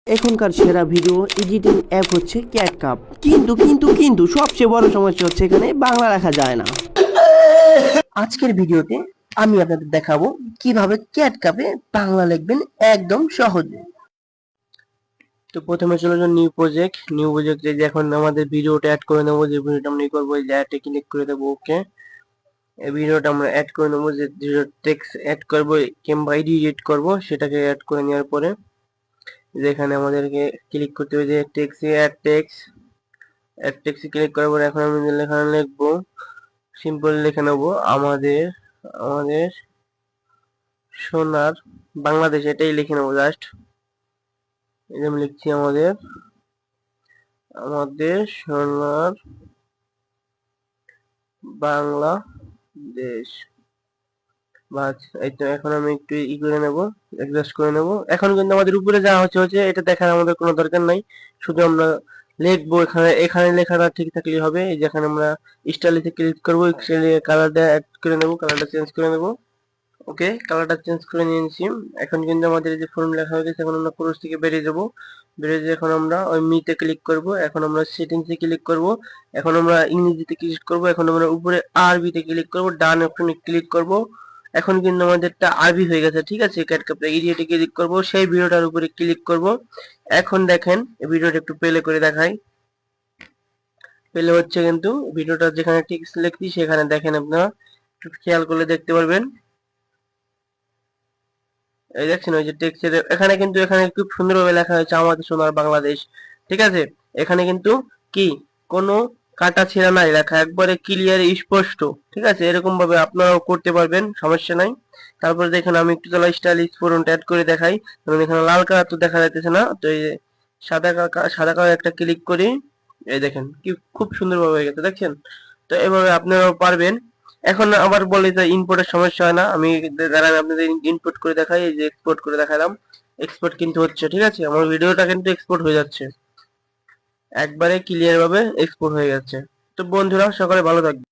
এখনকার সেরা video editing app হচ্ছে ক্যাটকাপ, কিন্তু সবচেয়ে বড় সমস্যা হচ্ছে এখানে বাংলা লেখা যায় না। আজকের ভিডিওতে আমি আপনাদের দেখাবো কিভাবে ক্যাটকাপে বাংলা লিখবেন একদম সহজে। তো প্রথমে চলে যান নিউ প্রজেক্ট যে এখন আমাদের ভিডিওটা অ্যাড করে নেবো। যে ভিডিওটা আমরা করবো, এই যে অ্যাডে ক্লিক করে দেবো। ওকে, এই ভিডিওটা আমরা অ্যাড করে নেবো। যে টেক্সট অ্যাড করবো কিংবা এডিট করবো, সেটাকে অ্যাড করে নেওয়ার পরে যেখানে আমাদেরকে ক্লিক করতে হবে যে অ্যাড টেক্সট ক্লিক করার পরে এখন আমি লেখা লিখবো, সিম্পল লিখে নেবো আমাদের আমাদের সোনার বাংলাদেশ, এটাই লিখে নেবো জাস্ট। এই যে আমি লিখছি আমাদের আমাদের সোনার বাংলাদেশ। বাস, এই তো। এখন আমি একটু করে নেবো, অ্যাডজাস্ট করে নেবো। এখন কিন্তু আমাদের উপরে যা হচ্ছে এটা দেখার আমাদের কোনো দরকার নাই, শুধু আমরা লিখবো। এখানে এখানে লেখাটা ঠিক থাকলেই হবে। এই যেখানে আমরা স্টাইলিতে ক্লিক করবো, কালারটা অ্যাড করে নেবো, কালারটা চেঞ্জ করে নেবো। ওকে, কালারটা চেঞ্জ করে নিয়েছি। এখন কিন্তু আমাদের যে ফর্ম লেখা হয়ে গেছে, এখন আমরা ক্রস থেকে বেরিয়ে যাব। বেরিয়ে যেয়ে এখন আমরা ওই মিতে ক্লিক করব। এখন আমরা সেটিংসে ক্লিক করব। এখন আমরা ইংরেজিতে ক্লিক করব। এখন আমরা উপরে আরবিতে ক্লিক করব, ডান অপশনে ক্লিক করব। এখন কিন্তু আমাদেরটা আরবি হয়ে গেছে, ঠিক আছে। ক্যাটকাপে এডিটে ক্লিক করব, সেই ভিডিওটার উপরে ক্লিক করব। এখন দেখেন এই ভিডিওটা একটু প্লে করে দেখাই। প্লে হচ্ছে কিন্তু ভিডিওটা যেখানে টেক্সট লিখছি সেখানে দেখেন, আপনারা একটু খেয়াল করলে দেখতে পারবেন। এই দেখছেন ওই যে টেক্সটের এখানে কিন্তু এখানে খুব সুন্দরভাবে লেখা হয়েছে আমাদের সোনার বাংলাদেশ, ঠিক আছে। এখানে কিন্তু কি কোনো কাটা ছেঁড়া নাই, লেখা একবারে ক্লিয়ার স্পষ্ট, ঠিক আছে। এরকম ভাবে আপনারাও করতে পারবেন, সমস্যা নাই। তারপরে দেখেন আমি একটু তাহলে স্টাইলিশ ফন্ট অ্যাড করে দেখাই। যেমন এখানে লাল কালার তো দেখা যাইতেছে না, তো এই যে সাদা কালার একটা ক্লিক করি। এই দেখেন কি খুব সুন্দরভাবে হয়ে গেছে, দেখছেন। তো এভাবে আপনারাও পারবেন। এখন আবার বলে যে ইনপুটের সমস্যা হয় না, আমি দাঁড়ান আপনাদের ইনপুট করে দেখাই। এই যে এক্সপোর্ট করে দেখালাম, এক্সপোর্ট কিন্তু হচ্ছে, ঠিক আছে। আমার ভিডিওটা কিন্তু এক্সপোর্ট হয়ে যাচ্ছে, একবারে ক্লিয়ার ভাবে এক্সপোর্ট হয়ে যাচ্ছে। তো বন্ধুরা সকলে ভালো থাকবে।